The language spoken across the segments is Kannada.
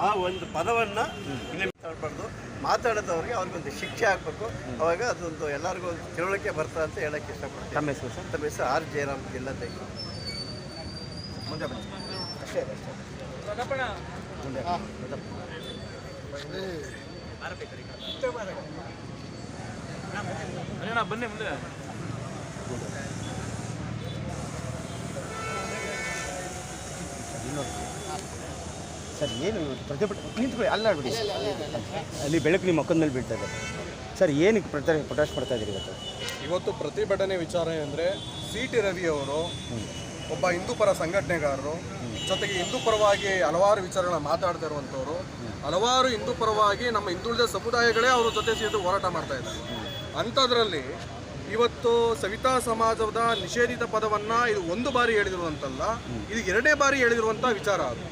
ಆ ಒಂದು ಪದವನ್ನು ಇನ್ನೇ ಮಾತಾಡಬಾರ್ದು. ಮಾತಾಡಿದವ್ರಿಗೆ ಅವ್ರಿಗೊಂದು ಶಿಕ್ಷೆ ಆಗಬೇಕು. ಅವಾಗ ಅದೊಂದು ಎಲ್ಲರಿಗೂ ಒಂದು ತಿಳುವಳಿಕೆ ಬರ್ತದೆ ಅಂತ ಹೇಳಕ್ಕೆ ಇಷ್ಟಪಡ್ತೀನಿ. ತಮ್ಮ ಹೆಸರು ಸರ್? ತಮ್ಮ ಹೆಸರು ಆರ್ ಜಯರಾಮ್, ಜಿಲ್ಲಾಧ್ಯಕ್ಷ. ಮುಂದೆ ಬನ್ನಿ. ಅಷ್ಟೇ ಬನ್ನಿ ಮುಂದೆ. ಸರ್ ಏನು ಪ್ರತಿಭಟನೆ ನಿಂತ್ಕೊಳ್ಳಿ, ಅಲ್ಲಾಡ್ಬಿಡಿ. ಅಲ್ಲಿ ಬೆಳಕು ನಿಮ್ಮ ಮಕ್ಕದ ಮೇಲೆ ಬೀಳ್ತಾ ಇದೆ. ಸರ್ ಏನಕ್ಕೆ ಪ್ರೊಟೆಸ್ಟ್ ಮಾಡ್ತಾ ಇದ್ದೀರಿ ಇವತ್ತು ಪ್ರತಿಭಟನೆ ವಿಚಾರ ಅಂದರೆ ಸಿ.ಟಿ. ರವಿ ಅವರು ಒಬ್ಬ ಹಿಂದೂಪರ ಸಂಘಟನೆಗಾರರು, ಜೊತೆಗೆ ಹಿಂದೂ ಪರವಾಗಿ ಹಲವಾರು ವಿಚಾರಗಳನ್ನ ಮಾತಾಡ್ತಾ ಇರುವಂಥವ್ರು, ಹಲವಾರು ಹಿಂದೂ ಪರವಾಗಿ ನಮ್ಮ ಹಿಂದುಳಿದ ಸಮುದಾಯಗಳೇ ಅವ್ರ ಜೊತೆ ಸೇರಿದು ಹೋರಾಟ ಮಾಡ್ತಾ ಇದ್ದಾರೆ. ಅಂಥದ್ರಲ್ಲಿ ಇವತ್ತು ಸವಿತಾ ಸಮಾಜದ ನಿಷೇಧಿತ ಪದವನ್ನು ಇದು ಒಂದು ಬಾರಿ ಹೇಳಿದಿರುವಂತಲ್ಲ, ಇದು 2ನೇ ಬಾರಿ ಹೇಳಿದಿರುವಂಥ ವಿಚಾರ. ಅದು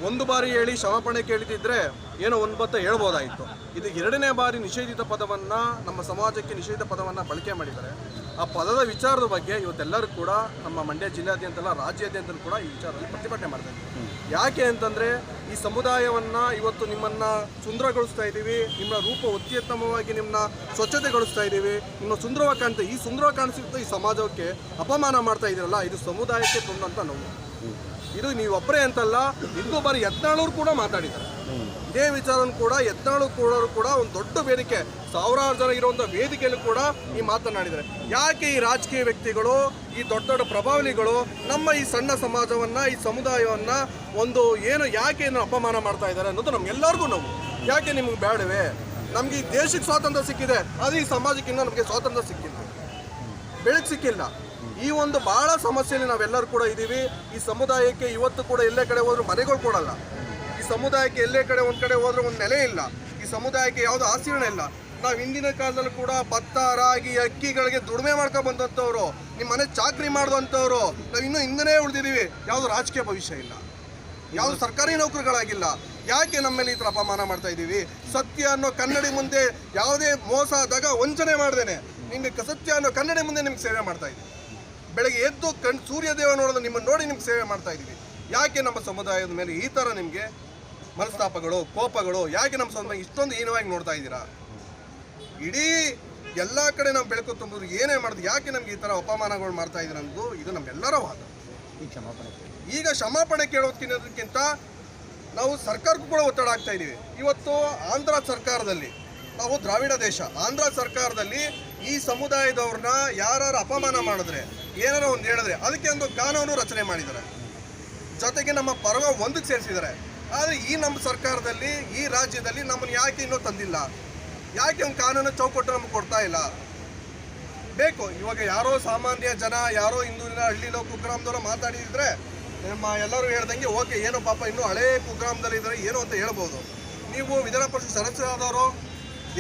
ಒಂದು ಬಾರಿ ಹೇಳಿ ಕ್ಷಮಾಪಣೆ ಕೇಳಿದಿದ್ರೆ ಏನೋ ಒಂದು ಬತ್ತ ಹೇಳ್ಬೋದಾಯಿತು. ಇದು 2ನೇ ಬಾರಿ ನಿಷೇಧಿತ ಪದವನ್ನು, ನಮ್ಮ ಸಮಾಜಕ್ಕೆ ನಿಷೇಧಿತ ಪದವನ್ನು ಬಳಕೆ ಮಾಡಿದ್ದಾರೆ. ಆ ಪದದ ವಿಚಾರದ ಬಗ್ಗೆ ಇವತ್ತೆಲ್ಲರೂ ಕೂಡ ನಮ್ಮ ಮಂಡ್ಯ ಜಿಲ್ಲೆಯಾದ್ಯಂತಲ್ಲ, ರಾಜ್ಯಾದ್ಯಂತಲೂ ಕೂಡ ಈ ವಿಚಾರದಲ್ಲಿ ಪ್ರತಿಭಟನೆ ಮಾಡ್ತಾ ಇದ್ದೀವಿ. ಯಾಕೆ ಅಂತಂದರೆ ಈ ಸಮುದಾಯವನ್ನು ಇವತ್ತು ನಿಮ್ಮನ್ನು ಸುಂದರಗೊಳಿಸ್ತಾ ಇದ್ದೀವಿ, ನಿಮ್ಮ ರೂಪ ಅತ್ಯುತ್ತಮವಾಗಿ ನಿಮ್ಮನ್ನ ಸ್ವಚ್ಛತೆಗೊಳಿಸ್ತಾ ಇದ್ದೀವಿ, ನಿಮ್ಮ ಸುಂದರವಾಗಿ ಕಾಣ್ತಾ, ಈ ಸುಂದರವಾಗಿ ಕಾಣಿಸುತ್ತೆ ಈ ಸಮಾಜಕ್ಕೆ ಅಪಮಾನ ಮಾಡ್ತಾ ಇದ್ದೀರಲ್ಲ, ಇದು ಸಮುದಾಯಕ್ಕೆ ತುಂದಂಥ ನೋವು. ಇದು ನೀವೊಬ್ಬರೇ ಅಂತಲ್ಲ, ಇನ್ನೂ ಬಾರಿ ಯತ್ನಾಳರು ಕೂಡ ಮಾತಾಡಿದ್ದಾರೆ ಇದೇ ವಿಚಾರವನ್ನು ಕೂಡ. ಯತ್ನಾಳು ಕೂಡ ಒಂದು ದೊಡ್ಡ ವೇದಿಕೆ, ಸಾವಿರಾರು ಜನ ಇರುವಂಥ ವೇದಿಕೆಯಲ್ಲೂ ಕೂಡ ಈ ಮಾತನಾಡಿದ್ದಾರೆ. ಯಾಕೆ ಈ ರಾಜಕೀಯ ವ್ಯಕ್ತಿಗಳು, ಈ ದೊಡ್ಡ ದೊಡ್ಡ ಪ್ರಭಾವಳಿಗಳು ನಮ್ಮ ಈ ಸಣ್ಣ ಸಮಾಜವನ್ನು, ಈ ಸಮುದಾಯವನ್ನು ಒಂದು ಯಾಕೆ ಅಪಮಾನ ಮಾಡ್ತಾ ಇದ್ದಾರೆ ಅನ್ನೋದು ನಮ್ಗೆಲ್ಲರಿಗೂ ನೋವು. ಯಾಕೆ ನಿಮ್ಗೆ ಬೇಡವೇ? ನಮಗೆ ಈ ದೇಶಕ್ಕೆ ಸ್ವಾತಂತ್ರ್ಯ ಸಿಕ್ಕಿದೆ, ಆದರೆ ಈ ಸಮಾಜಕ್ಕೆ ಇನ್ನೂ ನಮಗೆ ಸ್ವಾತಂತ್ರ್ಯ ಸಿಕ್ಕಿಲ್ಲ, ಬೆಳಕು ಸಿಕ್ಕಿಲ್ಲ. ಈ ಒಂದು ಭಾಳ ಸಮಸ್ಯೆಯಲ್ಲಿ ನಾವೆಲ್ಲರೂ ಕೂಡ ಇದ್ದೀವಿ. ಈ ಸಮುದಾಯಕ್ಕೆ ಇವತ್ತು ಕೂಡ ಎಲ್ಲೇ ಕಡೆ ಹೋದ್ರೂ ಮನೆಗಳು ಕೊಡಲ್ಲ. ಈ ಸಮುದಾಯಕ್ಕೆ ಎಲ್ಲೇ ಕಡೆ ಒಂದು ಕಡೆ ಹೋದ್ರೆ ಒಂದು ನೆಲೆ ಇಲ್ಲ. ಈ ಸಮುದಾಯಕ್ಕೆ ಯಾವುದೋ ಆಚರಣೆ ಇಲ್ಲ. ನಾವು ಹಿಂದಿನ ಕಾಲದಲ್ಲಿ ಕೂಡ ಭತ್ತ, ರಾಗಿ, ಅಕ್ಕಿಗಳಿಗೆ ದುಡಿಮೆ ಮಾಡ್ಕೊಂಡು ಬಂದಂಥವ್ರು, ನಿಮ್ಮ ಮನೆ ಚಾಕರಿ ಮಾಡಿದಂಥವ್ರು. ನಾವು ಇನ್ನೂ ಹಿಂದನೇ ಉಳಿದಿದ್ದೀವಿ. ಯಾವುದೋ ರಾಜಕೀಯ ಭವಿಷ್ಯ ಇಲ್ಲ, ಯಾವುದು ಸರ್ಕಾರಿ ನೌಕರಿಗಳಾಗಿಲ್ಲ. ಯಾಕೆ ನಮ್ಮ ಮೇಲೆ ಈ ಥರ ಅಪಮಾನ ಮಾಡ್ತಾ ಇದ್ದೀವಿ? ಸತ್ಯ ಅನ್ನೋ ಕನ್ನಡಿ ಮುಂದೆ ಯಾವುದೇ ಮೋಸ, ದಗ, ವಂಚನೆ ಮಾಡ್ದೇನೆ ನಿಮಗೆ ಸತ್ಯ ಅನ್ನೋ ಕನ್ನಡಿ ಮುಂದೆ ನಿಮ್ಗೆ ಸೇವೆ ಮಾಡ್ತಾ ಇದ್ದೀವಿ. ಬೆಳಗ್ಗೆ ಎದ್ದು ಸೂರ್ಯದೇವ ನೋಡೋದು ನಿಮ್ಮನ್ನು ನೋಡಿ ನಿಮ್ಗೆ ಸೇವೆ ಮಾಡ್ತಾ ಇದ್ದೀವಿ. ಯಾಕೆ ನಮ್ಮ ಸಮುದಾಯದ ಮೇಲೆ ಈ ಥರ ನಿಮಗೆ ಮನಸ್ತಾಪಗಳು, ಕೋಪಗಳು? ಯಾಕೆ ನಮ್ಮ ಸಮುದಾಯ ಇಷ್ಟೊಂದು ಹೀನವಾಗಿ ನೋಡ್ತಾ ಇದ್ದೀರಾ? ಇಡೀ ಎಲ್ಲ ಕಡೆ ನಾವು ಬೆಳಕು ತುಂಬಿದ್ರು ಏನೇ ಮಾಡಿದ್ರು ಯಾಕೆ ನಮ್ಗೆ ಈ ಥರ ಅಪಮಾನಗಳು ಮಾಡ್ತಾ ಇದ್ದೀರ ಅನ್ನೋದು ಇದು ನಮ್ಮೆಲ್ಲರ ವಾದ. ಈಗ ಕ್ಷಮಾಪಣೆ ಕೇಳೋದಕ್ಕಿಂತ ನಾವು ಸರ್ಕಾರಕ್ಕೂ ಕೂಡ ಒತ್ತಡ ಆಗ್ತಾ ಇದ್ದೀವಿ. ಇವತ್ತು ಆಂಧ್ರ ಸರ್ಕಾರದಲ್ಲಿ, ನಾವು ದ್ರಾವಿಡ ದೇಶ, ಆಂಧ್ರ ಸರ್ಕಾರದಲ್ಲಿ ಈ ಸಮುದಾಯದವ್ರನ್ನ ಯಾರು ಅಪಮಾನ ಮಾಡಿದ್ರೆ, ಏನಾರ ಒಂದು ಹೇಳಿದ್ರೆ ಅದಕ್ಕೆ ಒಂದು ಕಾನೂನು ರಚನೆ ಮಾಡಿದ್ದಾರೆ. ಜೊತೆಗೆ ನಮ್ಮ ಪರ್ವ ಒಂದಕ್ಕೆ ಸೇರಿಸಿದ್ದಾರೆ. ಆದರೆ ಈ ನಮ್ಮ ಸರ್ಕಾರದಲ್ಲಿ, ಈ ರಾಜ್ಯದಲ್ಲಿ ನಮ್ಮನ್ನು ಯಾಕೆ ಇನ್ನೂ ತಂದಿಲ್ಲ? ಯಾಕೆ ಒಂದು ಕಾನೂನು ಚೌಕಟ್ಟು ನಮ್ಗೆ ಕೊಡ್ತಾ ಇಲ್ಲ? ಬೇಕು. ಇವಾಗ ಯಾರೋ ಸಾಮಾನ್ಯ ಜನ, ಯಾರೋ ಹಿಂದೂರಿನ ಹಳ್ಳಿಲೋ ಕುಗ್ರಾಮದಲ್ಲೋ ಮಾತಾಡಿದ್ರೆ ನಮ್ಮ ಎಲ್ಲರೂ ಹೇಳ್ದಂಗೆ ಓಕೆ, ಏನೋ ಪಾಪ ಇನ್ನೂ ಹಳೇ ಕುಗ್ರಾಮದಲ್ಲಿ ಇದ್ದಾರೆ ಏನೋ ಅಂತ ಹೇಳ್ಬೋದು. ನೀವು ವಿಧಾನ ಪರಿಷತ್ ಸದಸ್ಯರಾದವರು,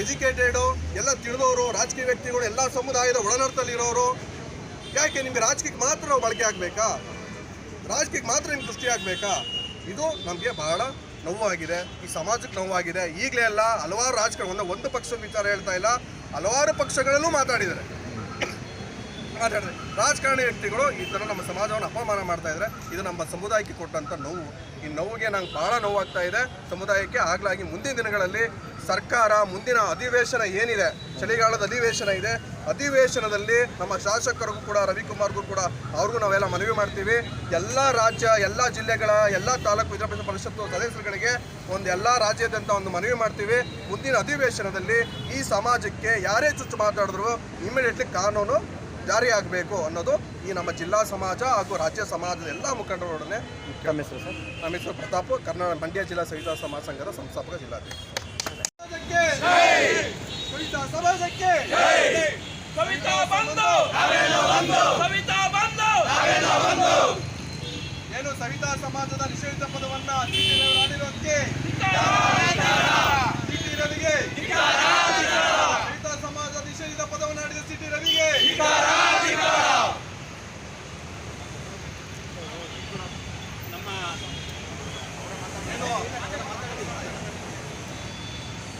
ಎಜುಕೇಟೆಡು, ಎಲ್ಲ ತಿಳಿದವರು, ರಾಜಕೀಯ ವ್ಯಕ್ತಿಗಳು, ಎಲ್ಲ ಸಮುದಾಯದ ಒಳನರ್ತಲ್ಲಿರೋರು, ಯಾಕೆ ನಿಮಗೆ ರಾಜಕೀಯಕ್ಕೆ ಮಾತ್ರ ನಾವು ಬಳಕೆ ಆಗಬೇಕಾ? ರಾಜಕೀಯಕ್ಕೆ ಮಾತ್ರ ನಿಮ್ಗೆ ದೃಷ್ಟಿ ಆಗಬೇಕಾ? ಇದು ನಮಗೆ ಬಹಳ ನೋವಾಗಿದೆ, ಈ ಸಮಾಜಕ್ಕೆ ನೋವಾಗಿದೆ. ಈಗಲೇ ಎಲ್ಲ ಹಲವಾರು ರಾಜಕಾರಣ, ಒಂದು ಪಕ್ಷದ ವಿಚಾರ ಹೇಳ್ತಾ ಇಲ್ಲ, ಹಲವಾರು ಪಕ್ಷಗಳಲ್ಲೂ ಮಾತಾಡಿದ್ದಾರೆ. ರಾಜಕಾರಣಿ ವ್ಯಕ್ತಿಗಳು ಈ ಥರ ನಮ್ಮ ಸಮಾಜವನ್ನು ಅಪಮಾನ ಮಾಡ್ತಾ ಇದ್ದಾರೆ. ಇದು ನಮ್ಮ ಸಮುದಾಯಕ್ಕೆ ಕೊಟ್ಟಂಥ ನೋವು. ಈ ನೋವಿಗೆ ನಂಗೆ ಭಾಳ ನೋವಾಗ್ತಾ ಇದೆ ಸಮುದಾಯಕ್ಕೆ. ಆಗಲಾಗಿ ಮುಂದಿನ ದಿನಗಳಲ್ಲಿ ಸರ್ಕಾರ ಮುಂದಿನ ಅಧಿವೇಶನ ಏನಿದೆ, ಚಳಿಗಾಲದ ಅಧಿವೇಶನ ಇದೆ, ಅಧಿವೇಶನದಲ್ಲಿ ನಮ್ಮ ಶಾಸಕರಿಗೂ ಕೂಡ, ರವಿಕುಮಾರ್ಗೂ ಕೂಡ, ಅವ್ರಿಗೂ ನಾವೆಲ್ಲ ಮನವಿ ಮಾಡ್ತೀವಿ. ಎಲ್ಲ ರಾಜ್ಯ, ಎಲ್ಲ ಜಿಲ್ಲೆಗಳ, ಎಲ್ಲ ತಾಲೂಕು ವಿಧಾನ ಪರಿಷತ್ತು ಸದಸ್ಯರುಗಳಿಗೆ ಎಲ್ಲ ರಾಜ್ಯಾದ್ಯಂತ ಒಂದು ಮನವಿ ಮಾಡ್ತೀವಿ. ಮುಂದಿನ ಅಧಿವೇಶನದಲ್ಲಿ ಈ ಸಮಾಜಕ್ಕೆ ಯಾರೇ ಚುಚ್ಚು ಮಾತಾಡಿದ್ರು ಇಮಿಡಿಯೇಟ್ಲಿ ಕಾನೂನು ಜಾರಿ ಆಗಬೇಕು ಅನ್ನೋದು ಈ ನಮ್ಮ ಜಿಲ್ಲಾ ಸಮಾಜ ಹಾಗೂ ರಾಜ್ಯ ಸಮಾಜದ ಎಲ್ಲ ಮುಖಂಡರೊಡನೆ. ನಮ್ಮ ಹೆಸರು ಸರ್? ನಮ್ಮ ಹೆಸರು ಪ್ರತಾಪ್, ಮಂಡ್ಯ ಜಿಲ್ಲಾ ಸವಿತಾ ಸಮಾಜ ಸಂಘದ ಸಂಸ್ಥಾಪಕ ಜಿಲ್ಲಾಧ್ಯಕ್ಷ. ಏನು ಸವಿತಾ ಸಮಾಜದ ನಿಷೇಧಿತ ಪದವನ್ನ ಆಡಿರೋದಕ್ಕೆ ಸಿ.ಟಿ. ರವಿಗೆ, ಸವಿತಾ ಸಮಾಜ ನಿಷೇಧಿತ ಪದವನ್ನು ಆಡಿದ ಸಿ.ಟಿ. ರವಿಗೆ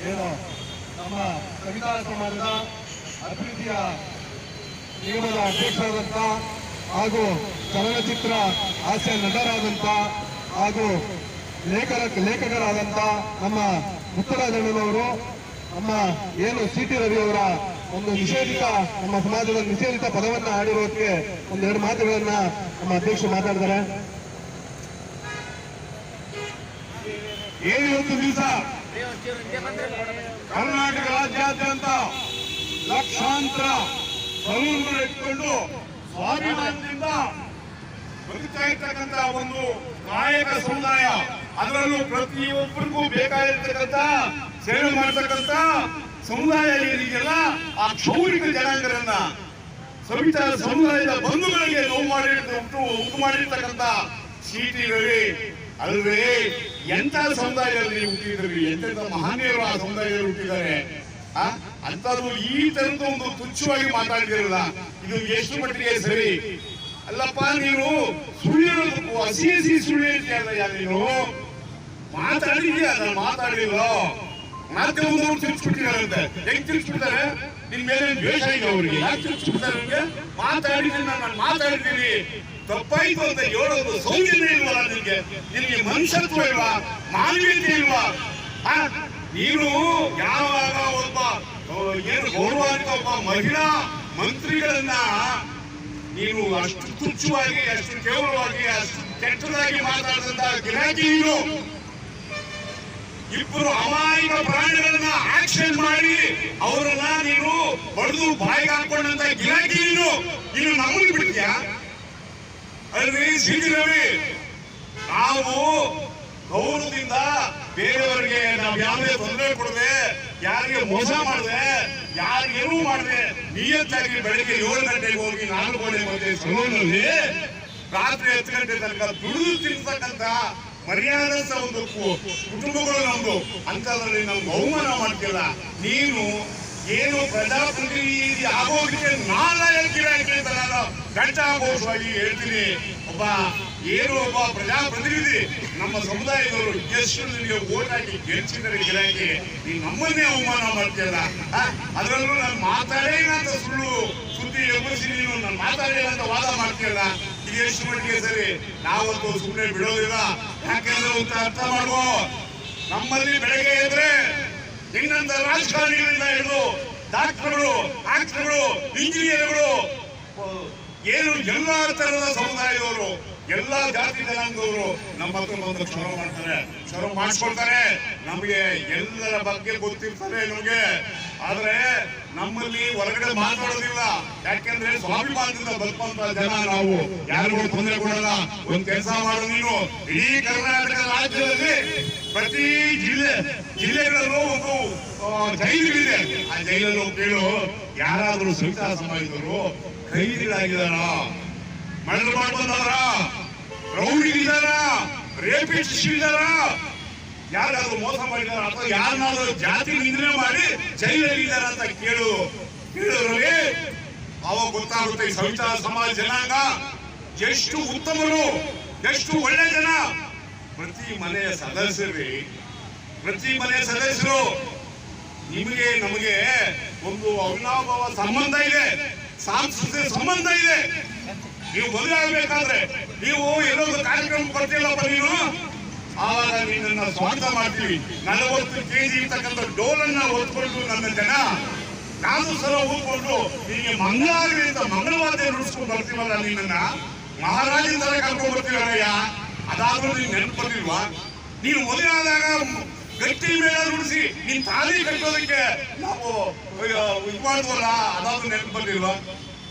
ಏನು ನಮ್ಮ ಸವಿತಾ ಸಮಾಜದ ಅಭಿವೃದ್ಧಿಯ ನಿಗಮದ ಅಧ್ಯಕ್ಷರಾದಂಥ ಹಾಗೂ ಚಲನಚಿತ್ರ ಹಾಸ್ಯ ನಟರಾದಂಥ ಹಾಗೂ ಲೇಖಕರಾದಂಥ ನಮ್ಮ ಮುತ್ತರಾಜಣ್ಣನವರು ನಮ್ಮ ಏನು ಸಿ.ಟಿ. ರವಿ ಅವರ ಒಂದು ನಿಷೇಧಿತ, ನಮ್ಮ ಸಮಾಜದ ನಿಷೇಧಿತ ಪದವನ್ನ ಆಡಿರೋದಕ್ಕೆ ಒಂದೆರಡು ಮಾತುಗಳನ್ನ ನಮ್ಮ ಅಧ್ಯಕ್ಷರು ಮಾತಾಡಿದ್ದಾರೆ. ಇವತ್ತು ದಿವಸ ಕರ್ನಾಟಕ ರಾಜ್ಯಾದ್ಯಂತ ಲಕ್ಷಾಂತರ ಸಲೂನ್ಗಳು ಇಟ್ಕೊಂಡು ಸ್ವಾಭಿಮಾನದಿಂದ ಬದುಕ್ತಾ ಇರ್ತಕ್ಕಂಥ ಒಂದು ಕಾಯಕ ಸಮುದಾಯ, ಅದರಲ್ಲೂ ಪ್ರತಿಯೊಬ್ಬರಿಗೂ ಬೇಕಾಗಿರ್ತಕ್ಕಂಥ ಸೇವೆ ಮಾಡತಕ್ಕಂಥ ಸಮುದಾಯ ಏನಿದೆಯಲ್ಲ, ಆ ಕ್ಷೌರಿಕ ಜನಾಂಗರನ್ನ ಸವಿತಾ ಸಮುದಾಯದ ಬಂಧುಗಳಿಗೆ ಉಂಟು ಮಾಡಿರ್ತಕ್ಕಂಥ ಸಿ.ಟಿ. ರವಿ ಅಲ್ವೇ ಎಂತ ಸಮುದಾಯದಲ್ಲಿ ಹುಟ್ಟಿದ್ರಿ, ಎಂತೆಂತ ಮಹನೀಯರು ಆ ಸಮುದಾಯದಲ್ಲಿ ಹುಟ್ಟಿದ್ದಾರೆ. ಅಂತದ್ದು ಈ ತರದ ಒಂದು ತುಚ್ಛವಾಗಿ ಮಾತಾಡಿದಿರಲ್ಲ, ಇದು ಎಷ್ಟು ಮಟ್ಟಿಗೆ ಸರಿ ಅಲ್ಲಪ್ಪ. ನೀನು ಸುಳ್ಳು ಹೇಳೋದಕ್ಕೂ ಹಸಿ ಸುಳ್ಳು ಹೇಳ್ತೀಯಲ್ಲ, ನೀನು ಮಾತಾಡಿದ್ಯಾ ಅದನ್ನ ಮಾತಾಡಿಲ್ಲ. ಮಾಧ್ಯಮದವ್ರು ತಿರ್ಸ್ಬಿಟ್ಟಿದಾರಂತೆ. ಹೆಂಗ್ ತಿರ್ಸ್ಬಿಡ್ತಾರೆ? ನಿನ್ ಮೇಲೆ ದ್ವೇಷ ಇದೆ ಅವ್ರಿಗೆ. ಯಾಕೆ ತಿರ್ಸ್ಬಿಡ್ತಾರೆ? ನಿಮ್ಗೆ ಮಾತಾಡಿದ್ದೀನಿ, ನಾನು ಮಾತಾಡಿದ್ದೀನಿ, ತಪ್ಪಾಯ್ತು ಅಂತ ಹೇಳೋದು ಸೌಜನ್ಯ ಇಲ್ವಲ್ಲ ನಿನ್ಗೆ? ನಿನ್ಗೆ ಮನುಷ್ಯತ್ವ ಇಲ್ವಾ? ಮಾನವೀಯತೆ ಇಲ್ವಾ? ನೀನು ಯಾವಾಗ ಒಬ್ಬ ಏನು ಗೌರವಾನ್ವಿತ ಒಬ್ಬ ಮಹಿಳಾ ಮಂತ್ರಿಗಳನ್ನ ನೀನು ಅಷ್ಟು ತುಚ್ಛವಾಗಿ, ಅಷ್ಟು ಕೇವಲವಾಗಿ, ಅಷ್ಟು ಕೆಟ್ಟದಾಗಿ ಮಾತಾಡಿದಂತ ಗಿರಾಕಿ ನೀನು. ಇಬ್ಬರು ಅಮಾಯಕ ಪ್ರಾಣಿಗಳನ್ನ ಆಕ್ಷನ್ ಮಾಡಿ ಅವರನ್ನ ನೀನು ಬಡಿದು ಬಾಯಿಗೆ ಹಾಕೊಂಡಂತ ಗಿರಾಕಿ ನೀನು. ಇನ್ನು ನಮ್ಮನ್ನು ಬಿಡ್ತೀಯಾ ಅಲ್ರಿ ಸಿ.ಟಿ. ರವಿ? ನಾವು ಗೌರವದಿಂದ ಬೇರೆಯವರಿಗೆ ನಾವು ಯಾವುದೇ ತೊಂದರೆ ಕೊಡದೆ, ಯಾರಿಗೆ ಮೋಸ ಮಾಡದೆ, ಯಾರಿಗೇನೂ ಮಾಡದೆ ನಿಯತ್ತಾಗಿ ಬೆಳಗ್ಗೆ 7 ಗಂಟೆಗೆ ಹೋಗಿ 4 ಗಂಟೆ ಮಧ್ಯೆ ಸಲೂನಲ್ಲಿ ರಾತ್ರಿ 10 ಗಂಟೆ ತನಕ ದುಡಿದು ತಿನ್ತಕ್ಕಂಥ ಮರ್ಯಾದಂತ ಒಂದು ಕುಟುಂಬಗಳು ನಮ್ದು. ಅಂತದ್ರಲ್ಲಿ ನಮ್ಗೆ ಅವಮಾನ ಮಾಡ್ತಿಲ್ಲ. ನೀನು ಏನು ಪ್ರಜಾಪ್ರತಿನಿಧಿ ಆಗೋದಕ್ಕೆ ನಾಲ್ಕಿರಾಗಿ ಅಂತ ನಾನು ಘಂಟಾಘೋಷವಾಗಿ ಹೇಳ್ತೀನಿ. ಒಬ್ಬ ಪ್ರಜಾಪ್ರತಿನಿಧಿ ನಮ್ಮ ಸಮುದಾಯದವರು ಎಷ್ಟು ನಿಮಗೆ ಓಟ್ ಹಾಕಿ ಗೆಲ್ಸಿದ್ದಾರೆ ಗಿರಾಕಿ, ನೀನು ನಮ್ಮನ್ನೇ ಅವಮಾನ ಮಾಡ್ತೀಯಲ್ಲ. ಅದರಲ್ಲೂ ನಾನು ಮಾತಾಡೇನ ಅಂತ ಸುದ್ದಿ ಎಬ್ಬರಿಸಿ ನೀನು ನಾನು ಮಾತಾಡಿಲ್ಲ ಅಂತ ವಾದ ಮಾಡ್ತೀಯಲ್ಲ, ಇದು ಎಷ್ಟು ಮಟ್ಟಿಗೆ ಸರಿ? ನಾವಂತೂ ಸುಮ್ಮನೆ ಬಿಡೋದಿಲ್ಲ. ಯಾಕೆಂದ್ರೆ ಅಂತ ಅರ್ಥ ಮಾಡುವ, ನಮ್ಮಲ್ಲಿ ಬೆಳಗ್ಗೆ ಇದ್ರೆ ನಿನ್ನಂತ ರಾಜಕಾರಣಿಗಳಿಂದ ಹಿಡಿದು ಡಾಕ್ಟರ್ಗಳು, ಆಕ್ಟರ್ಗಳು, ಇಂಜಿನಿಯರ್ಗಳು, ಏನು ಎಲ್ಲಾ ತರದ ಸಮುದಾಯದವರು, ಎಲ್ಲಾ ಜಾತಿ ಜನಾಂಗದವರು ನಮ್ಮ ಹತ್ರ ಬಂದು ಕ್ಷಮ ಮಾಡ್ತಾರೆ, ಕ್ಷಮ ಮಾಡಿಸ್ಕೊಳ್ತಾರೆ. ನಮಗೆ ಎಲ್ಲರ ಬಗ್ಗೆ ಗೊತ್ತಿರ್ತಾರೆ ನಮಗೆ. ಆದ್ರೆ ನಮ್ಮಲ್ಲಿ ಹೊರಗಡೆ ಮಾತಾಡೋದಿಲ್ಲ. ಯಾಕೆಂದ್ರೆ ಸ್ವಾಭಿಮಾನದಿಂದ ಬದುಕುವಂತ ಜನ ನಾವು, ಯಾರಿಗೂ ತೊಂದರೆ ಕೊಡಲ್ಲ. ಒಂದ್ ಕೆಲಸ ಮಾಡು ನೀನು, ಇಡೀ ಕರ್ನಾಟಕ ರಾಜ್ಯದಲ್ಲಿ ಪ್ರತಿ ಜಿಲ್ಲೆಗಳಲ್ಲೂ ಒಂದು ಜೈಲಿದೆ. ಆ ಜೈಲಲ್ಲೂ ಕೇಳು, ಯಾರಾದ್ರೂ ಸವಿತಾ ಸಮಾಜದವರು ಕೈದಿಗಳಾಗಿದಾರ, ಮರ್ಡರ್ ಮಾಡ್ಬಂದವರ, ರೌಡಿಗಳಿದಾರ, ರೇಪಿಸ್ಟ್ ಇದಾರ, ಯಾರಾದ್ರೂ ಮೋಸ ಮಾಡಿದಾರ, ಅಥವಾ ಯಾರನ್ನಾದ್ರೂ ಜಾತಿ ನಿಂದನೆ ಮಾಡಿ ಜೈಲಲ್ಲಿ ಇದಾರ ಅಂತ ಕೇಳಿದ್ರಲ್ಲಿ ಅವಾಗ ಗೊತ್ತಾಗುತ್ತೆ ಈ ಸವಿತಾ ಸಮಾಜ ಜನಾಂಗ ಎಷ್ಟು ಉತ್ತಮರು, ಎಷ್ಟು ಒಳ್ಳೆ ಜನ. ಪ್ರತಿ ಮನೆಯ ಸದಸ್ಯರು ನಿಮಗೆ ನಮಗೆ ಒಂದು ಅವಿನಾಭಾವ ಸಂಬಂಧ ಇದೆ, ಸಾಂಸ್ಕೃತಿಕ ಸಂಬಂಧ ಇದೆ. ನೀವು ಮದುವೆ ಆಗ್ಬೇಕಾದ್ರೆ ನೀವು ಎಲ್ಲೊಂದು ಕಾರ್ಯಕ್ರಮ ಕೊಡ್ತಿಲ್ಲಪ್ಪ ನೀನು, ಆವಾಗ ನಿನ್ನನ್ನ ಸ್ವಾಗತ ಮಾಡ್ತೀವಿ. 40 kg ಇರ್ತಕ್ಕಂಥ ಡೋಲನ್ನ ಹೊತ್ಕೊಂಡು ನನ್ನ ಜನ ನಾನು ಸಲ ಹೋಗ್ಕೊಂಡು ನಿಮಗೆ ಮಂಗಳಾಗಲಿ ಅಂತ ಮಂಗಳವಾದ್ಯ ನುಡಿಸ್ಕೊಂಡು ಬರ್ತೀವಲ್ಲ, ನಿನ್ನನ್ನ ಮಹಾರಾಜನ ತರ ಕರ್ಕೊಂಡು ಬರ್ತೀವಲ್ಲಯ್ಯ. ಅದಾದ್ರೂ ನೀನ್ ನೆನಪದಿಲ್ವಾ? ನೀನು ಮದುವೆ ಆದಾಗ ಗಟ್ಟಿ ಮೇಲೆ ನುಡಿಸಿ ನೀನ್ ತಾಲಿ ಕಟ್ಟೋದಕ್ಕೆ ನಾವು ಇದು ಮಾಡುವಲ್ಲ, ಅದಾದ್ರೂ ನೆನಪದಿಲ್ವಾ?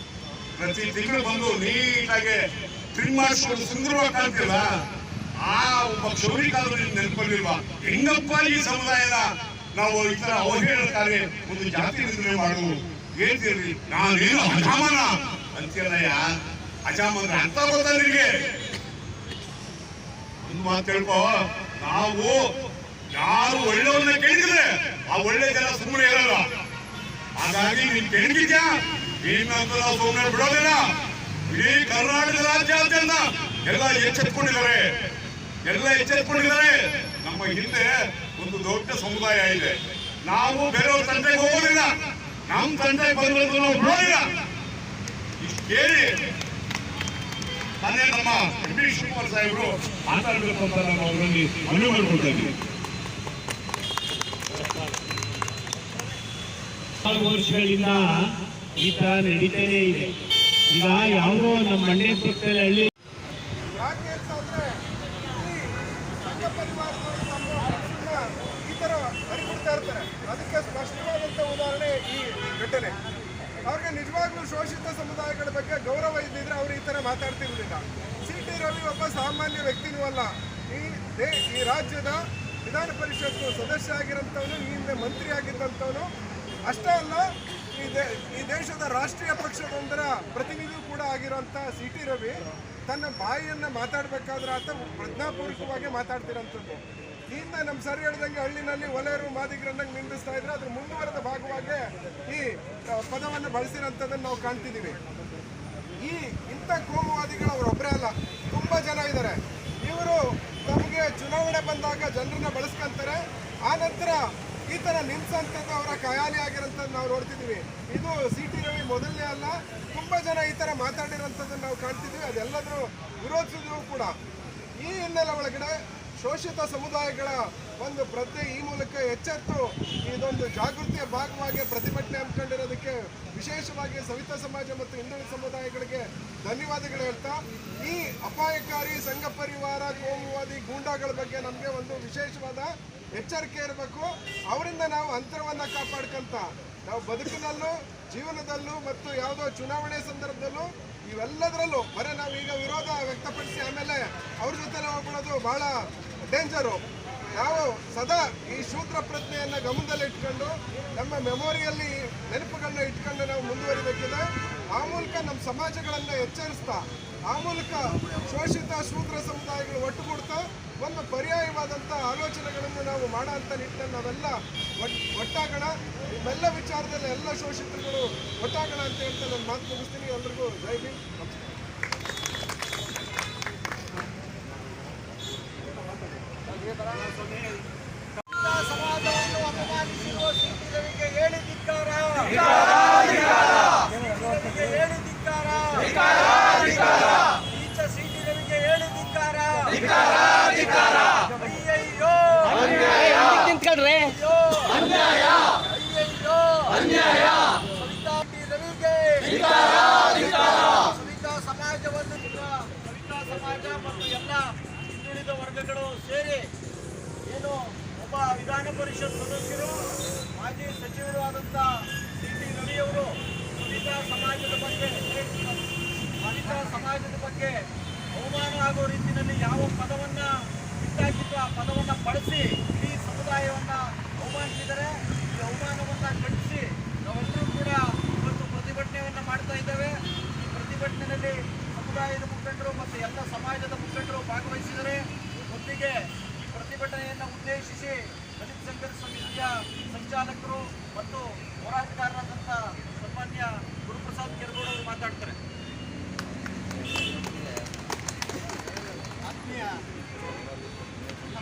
ಪ್ರತಿ ತಿಂಗಳು ಬಂದು ನೀಟಾಗಿ ಟ್ರಿಮ್ ಮಾಡಿಸ್ಕೊಂಡು ಸುಂದರವಾಗಿ ಕಾಣ್ತಿಲ್ಲ, ಆ ಒಬ್ಬ ಕ್ಷೌರಿಕಾದ್ರೂ ನೀನ್ ನೆನಪದಿಲ್ವಾ? ಹೆಂಗಪ್ಪ ಈ ಸಮುದಾಯದ ನಾವು ಈ ತರ ಅವಹೇಳನಕಾರಿ ಒಂದು ಜಾತಿ ನಿಂದನೆ ಮಾಡುದು ಹೇಳ್ತೀರಿ? ನಾನೇನು ಅಜಾಮನ ಅಂತೀರಯ್ಯ. ಅಜಾಮಂದ್ರೆ ಅಂತ ಗೊತ್ತಾ ನಿನಗೆ? ಒಂದು ಮಾತು ಹೇಳ್ಕೋ, ನಾವು ಯಾರು ಒಳ್ಳೆಯವ್ರನ್ನ ಕೆಣಗಿದ್ರೆ ಆ ಒಳ್ಳೆ ಜನ ಸುಮ್ಮನೆ ಇರಲ್ಲ. ಹಾಗಾಗಿ ನೀನ್ ಕೆಣಗಿದ್ಯಾ, ನೀನಂತ ನಾವು ಸುಮ್ಮನೆ ಬಿಡೋದಿಲ್ಲ. ಇಡೀ ಕರ್ನಾಟಕ ರಾಜ್ಯಾದ್ಯಂತ ಎಲ್ಲ ಎಚ್ಚೆತ್ಕೊಂಡಿದ್ದಾರೆ. ನಮ್ಮ ಹಿಂದೆ ಒಂದು ದೊಡ್ಡ ಸಮುದಾಯ ಇದೆ. ನಾವು ಬೇರೆಯವ್ರ ತಂಟೆಗೆ ಹೋಗೋದಿಲ್ಲ, ನಮ್ಮ ತಂಟೆಗೆ ಬಂದ್ರೆ ನಾವು ಬಿಡೋದಿಲ್ಲ. ಇಷ್ಟು ಕೇಳಿ ಅದೇ ನಮ್ಮ ರಮೇಶ್ ಕುಮಾರ್ ಸಾಹೇಬರು ಮಾತಾಡಬೇಕು ಅಂತ ನಾನು ಅವರಲ್ಲಿ ಮನವಿ ಮಾಡ್ಕೊಳ್ತಾ ಇದ್ದೀನಿ. 4 ವರ್ಷಗಳಿಂದ ಈ ತರ ನಡೀತಾನೆ ಇದೆ. ಈಗ ಯಾವುದೋ ನಮ್ಮ ಮಂಡ್ಯ ಪಕ್ಕದಲ್ಲಿ ಹಳ್ಳಿ ಯಾಕೆ ಅಂತಂದ್ರೆ ಈ ಸಂಘ ಪರಿವಾರದವರು ನಮ್ಮ ಪಕ್ಷನ ಈ ಥರ ಹರಿಬಿಡ್ತಾ ಇರ್ತಾರೆ. ಅದಕ್ಕೆ ಸ್ಪಷ್ಟವಾದಂಥ ಉದಾಹರಣೆ ಈ ಘಟನೆ. ಅವ್ರಿಗೆ ನಿಜವಾಗ್ಲೂ ಶೋಷಿತ ಸಮುದಾಯಗಳ ಬಗ್ಗೆ ಗೌರವ ಇದ್ದಿದ್ರೆ ಅವ್ರು ಈ ಥರ ಮಾತಾಡ್ತಿರ್ಲಿಲ್ಲ. ಸಿ.ಟಿ. ರವಿ ಒಬ್ಬ ಸಾಮಾನ್ಯ ವ್ಯಕ್ತಿನೂ ಅಲ್ಲ. ಈ ರಾಜ್ಯದ ವಿಧಾನ ಪರಿಷತ್ ಸದಸ್ಯ ಆಗಿರೋಂಥವನು, ಈ ಹಿಂದೆ ಮಂತ್ರಿ ಆಗಿದ್ದಂಥವನು. ಅಷ್ಟೇ ಅಲ್ಲ, ಈ ದೇಶದ ರಾಷ್ಟ್ರೀಯ ಪಕ್ಷದೊಂದರ ಪ್ರತಿನಿಧಿ ಕೂಡ ಆಗಿರೋಂಥ ಸಿ.ಟಿ. ರವಿ ತನ್ನ ಬಾಯಿಯನ್ನು ಮಾತಾಡಬೇಕಾದ್ರೆ ಆತ ಪ್ರಜ್ಞಾಪೂರ್ವಕವಾಗಿ ಮಾತಾಡ್ತಿರೋಂಥದ್ದು. ಈಗ ನಮ್ಮ ಸರಿ ಹೇಳ್ದಂಗೆ ಹಳ್ಳಿನಲ್ಲಿ ಒಲೆಯರು ಮಾದಿಗರನ್ನಂಗೆ ನಿಂದಿಸ್ತಾ ಇದ್ರೆ ಅದ್ರ ಮುಂದುವರೆದ ಭಾಗವಾಗಿ ಈ ಪದವನ್ನು ಬಳಸಿರೋಂಥದ್ದನ್ನು ನಾವು ಕಾಣ್ತಿದ್ದೀವಿ. ಇಂಥ ಕೋಮುವಾದಿಗಳು ಅವರೊಬ್ಬರೇ ಅಲ್ಲ, ತುಂಬ ಜನ ಇದ್ದಾರೆ. ಇವರು ನಮಗೆ ಚುನಾವಣೆ ಬಂದಾಗ ಜನರನ್ನ ಬಳಸ್ಕೊಂತಾರೆ, ಆನಂತರ ಈ ಥರ ನಿಲ್ಸಂಥದ್ದು ಅವರ ಖಯಾಲಿ ಆಗಿರೋಂಥದ್ದು ನಾವು ನೋಡ್ತಿದ್ದೀವಿ. ಇದು ಸಿ.ಟಿ. ರವಿ ಮೊದಲನೇ ಅಲ್ಲ, ತುಂಬ ಜನ ಈ ಥರ ಮಾತಾಡಿರೋಂಥದ್ದನ್ನು ನಾವು ಕಾಣ್ತಿದ್ದೀವಿ. ಅದೆಲ್ಲದರೂ ವಿರೋಧಿಸಿದ್ರು ಕೂಡ. ಈ ಹಿನ್ನೆಲೆ ಒಳಗಡೆ ಶೋಷಿತ ಸಮುದಾಯಗಳ ಒಂದು ಪ್ರಜ್ಞೆ ಈ ಮೂಲಕ ಎಚ್ಚೆತ್ತು ಇದೊಂದು ಜಾಗೃತಿಯ ಭಾಗವಾಗಿ ಪ್ರತಿಭಟನೆ ಹಮ್ಮಿಕೊಂಡಿರೋದಕ್ಕೆ ವಿಶೇಷವಾಗಿ ಸವಿತಾ ಸಮಾಜ ಮತ್ತು ಹಿಂದುಳಿದ ಸಮುದಾಯಗಳಿಗೆ ಧನ್ಯವಾದಗಳು ಹೇಳ್ತಾ, ಈ ಅಪಾಯಕಾರಿ ಸಂಘ ಪರಿವಾರ ಕೋಮುವಾದಿ ಗೂಂಡಾಗಳ ಬಗ್ಗೆ ನಮಗೆ ಒಂದು ವಿಶೇಷವಾದ ಎಚ್ಚರಿಕೆ ಇರಬೇಕು. ಅವರಿಂದ ನಾವು ಅಂತರವನ್ನು ಕಾಪಾಡ್ಕೊಂತ ನಾವು ಬದುಕಿನಲ್ಲೂ ಜೀವನದಲ್ಲೂ ಮತ್ತು ಯಾವುದೋ ಚುನಾವಣೆ ಸಂದರ್ಭದಲ್ಲೂ ಇವೆಲ್ಲದರಲ್ಲೂ ಬರೀ ನಾವೀಗ ವಿರೋಧ ವ್ಯಕ್ತಪಡಿಸಿ ಆಮೇಲೆ ಅವ್ರ ಜೊತೆ ಹೋಗ್ಬಿಡೋದು ಬಹಳ ಡೇಂಜರು. ನಾವು ಸದಾ ಈ ಶೂದ್ರ ಪ್ರಜ್ಞೆಯನ್ನು ಗಮನದಲ್ಲಿ ಇಟ್ಕೊಂಡು ನಮ್ಮ ಮೆಮೊರಿಯಲ್ಲಿ ನೆನಪುಗಳನ್ನ ಇಟ್ಕೊಂಡು ನಾವು ಮುಂದುವರಿಬೇಕಿದೆ. ಆ ಮೂಲಕ ನಮ್ಮ ಸಮಾಜಗಳನ್ನು ಎಚ್ಚರಿಸ್ತಾ, ಆ ಮೂಲಕ ಶೋಷಿತ ಶೂದ್ರ ಸಮುದಾಯಗಳು ಒಟ್ಟುಗೂಡ್ತಾ ಒಂದು ಪರ್ಯಾಯವಾದಂಥ ಆಲೋಚನೆಗಳನ್ನು ನಾವು ಮಾಡೋ ಅಂಥ ನಿಟ್ಟಿನಲ್ಲಿ ನಾವೆಲ್ಲ ಒಟ್ಟಾಗೋಣ. ನಿಮ್ಮೆಲ್ಲ ವಿಚಾರದಲ್ಲಿ ಎಲ್ಲ ಶೋಷಿತರುಗಳು ಒಟ್ಟಾಗೋಣ ಅಂತ ಹೇಳ್ತಾ ನಾನು ಮಾತು ಮುಗಿಸ್ತೀನಿ. ಎಲ್ರಿಗೂ ಜೈ ಭೀಮ್. ಸಮಾಜವನ್ನು ಅಪಮಾನಿಸಿರುವ ಸಿ.ಟಿ. ರವಿಗೆ ಹೇಳಿ ಧಿಕ್ಕಾರ. ಈಚ ಸಿ.ಟಿ. ರವಿಗೆ ಹೇಳಿ ಧಿಕ್ಕಾರ. ಅಯ್ಯಯ್ಯೋ ಸವಿತಾ ರವಿಗೆ ಸವಿತಾ ಸಮಾಜವನ್ನು ಸವಿತಾ ಸಮಾಜ ಮತ್ತು ಎಲ್ಲ ಹಿಂದುಳಿದ ವರ್ಗಗಳು ಸೇರಿ ಏನು ಒಬ್ಬ ವಿಧಾನ ಪರಿಷತ್ ಸದಸ್ಯರು ಮಾಜಿ ಸಚಿವರು ಆದಂಥ ಸಿ.ಟಿ. ರವಿಯವರು ಸವಿತಾ ಸಮಾಜದ ಬಗ್ಗೆ ಅವಮಾನ ಆಗೋ ರೀತಿಯಲ್ಲಿ ಯಾವ ಪದವನ್ನು ಬಿಟ್ಟಾಕಿತ್ತು ಆ ಪದವನ್ನು ಬಳಸಿ ಇಡೀ ಸಮುದಾಯವನ್ನು ಅವಮಾನಿಸಿದರೆ. ಈ ಅವಮಾನವನ್ನು ಖಂಡಿಸಿ ನಾವೆಲ್ಲರೂ ಕೂಡ ಇವತ್ತು ಪ್ರತಿಭಟನೆಯನ್ನು ಮಾಡ್ತಾ ಇದ್ದೇವೆ. ಈ ಪ್ರತಿಭಟನೆಯಲ್ಲಿ ಸಮುದಾಯದ ಮುಖಂಡರು ಮತ್ತು ಎಲ್ಲ ಸಮಾಜದ ಮುಖಂಡರು ಭಾಗವಹಿಸಿದರೆ. ಒಟ್ಟಿಗೆ ಈ ಪ್ರತಿಭಟನೆಯನ್ನು ಉದ್ದೇಶಿಸಿ ದಲಿತ ಸಂಘರ್ಷ ಸಮಿತಿಯ ಸಂಚಾಲಕರು ಮತ್ತು ಹೋರಾಟಗಾರರಾದಂಥ ಸನ್ಮಾನ್ಯ ಗುರುಪ್ರಸಾದ್ ಕೆರಗೋಡು ಅವರು ಮಾತಾಡ್ತಾರೆ. ಆತ್ಮೀಯ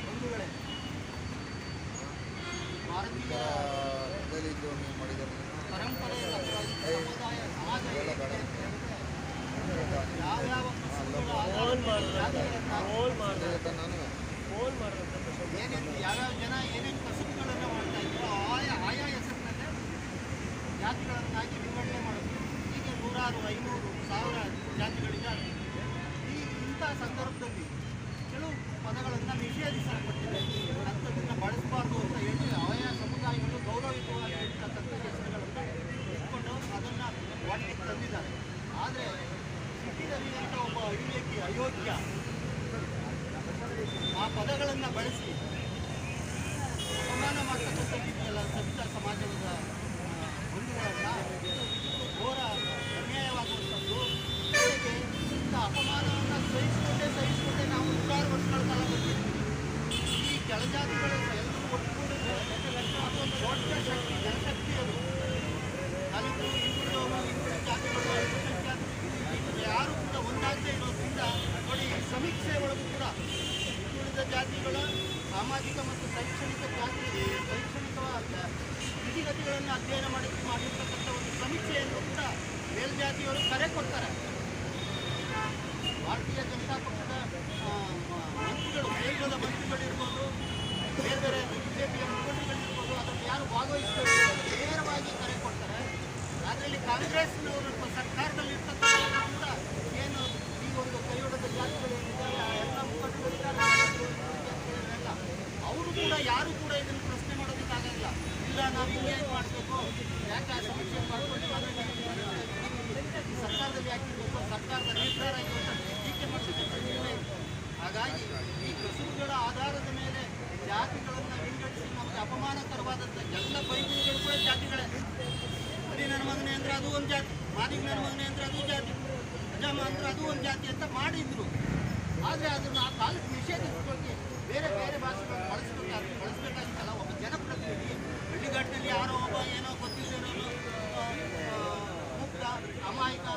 ಬಂಧುಗಳೇ, ಭಾರತೀಯ ಪರಂಪರೆಯ ಸಮುದಾಯ ಸಮಾಜ ಯಾವ್ಯಾವ ಯಾವ್ಯಾವ ಜನ ಏನೇನು ಕಸುಬುಗಳನ್ನು ಮಾಡ್ತಾ ಇದ್ರು ಆಯಾ ಹೆಸರಿನಲ್ಲೇ ಜಾತಿಗಳನ್ನಾಗಿ ವಿಂಗಡಣೆ ಮಾಡಿದ್ರು. ಹೀಗೆ 100, 500, 1000 ಜಾತಿಗಳಿದ್ದಾರೆ. ಇಂಥ ಸಂದರ್ಭದಲ್ಲಿ ಕೆಲವು ಪದಗಳನ್ನು ನಿಷೇಧಿಸಲ್ಪಟ್ಟಿದೆ. ಅಂಥದ್ದನ್ನು ಬಳಸಬಾರ್ದು ಅಂತ ಹೇಳಿ ಆಯಾ ಸಮುದಾಯಗಳು ಗೌರವಯುತವಾಗಿ ಇರ್ತಕ್ಕಂಥ ಹೆಸರುಗಳನ್ನು ಇಟ್ಕೊಂಡು ಅದನ್ನು ಒಟ್ಟಿಗೆ ತಂದಿದ್ದಾರೆ. ಆದರೆ ಸಿ.ಟಿ. ರವಿ ಅಂತ ಒಬ್ಬ ಅವಿವೇಕಿ ಅಯೋಗ್ಯ ಆ ಪದಗಳನ್ನು ಬಳಸಿ ಯಾರು ಕೂಡ ಇದನ್ನು ಪ್ರಶ್ನೆ ಮಾಡೋದಕ್ಕಾಗಲ್ಲ. ಇಲ್ಲ ನಾವು ಹಿಂಗೆ ಮಾಡಬೇಕು, ಯಾಕೆ ಆ ಸಮಸ್ಯೆ ಮಾಡ್ಕೊಂಡು ಸರ್ಕಾರದಲ್ಲಿ ಹಾಕಿರ್ಬೇಕು, ಸರ್ಕಾರದ ನಿರ್ಧಾರ ಇದು ಅಂತ ಟೀಕೆ ಮಾಡ್ತಿದ್ದಾರೆ. ಹಾಗಾಗಿ ಈ ಕಸುಬುಗಳ ಆಧಾರದ ಮೇಲೆ ಜಾತಿಗಳನ್ನು ವಿಂಗಡಿಸಿ ನಮಗೆ ಅಪಮಾನಕರವಾದಂಥ ಎಲ್ಲ ಬೈಬಲ್ಗಳು ಕೂಡ ಜಾತಿಗಳೇ. ಬರೀ ನನ್ನ ಮಗನೇ ಅಂದರೆ ಅದು ಒಂದು ಜಾತಿ, ಮಾದಿಗ ನನ್ನ ಮಗನೇ ಅಂದರೆ ಅದು ಜಾತಿ, ಅಜಾಮ ಅಂದರೆ ಅದು ಒಂದು ಜಾತಿ ಅಂತ ಮಾಡಿದ್ರು. ಆದರೆ ಅದನ್ನು ಆ ಕಾಲಕ್ಕೆ ನಿಷೇಧಿಸ್ಕೊಳ್ಳಿ ಬೇರೆ ಬೇರೆ ಭಾಷೆಗಳನ್ನು ಬಳಸಬೇಕಾಗಿತ್ತಲ್ಲ. ಒಬ್ಬ ಜನಪ್ರತಿನಿಧಿ ಹಳ್ಳಿಗಾಟಿನಲ್ಲಿ ಯಾರೋ ಒಬ್ಬ ಏನೋ ಗೊತ್ತಿಲ್ಲದಿರೋನು ಮುಕ್ತ ಅಮಾಯಕ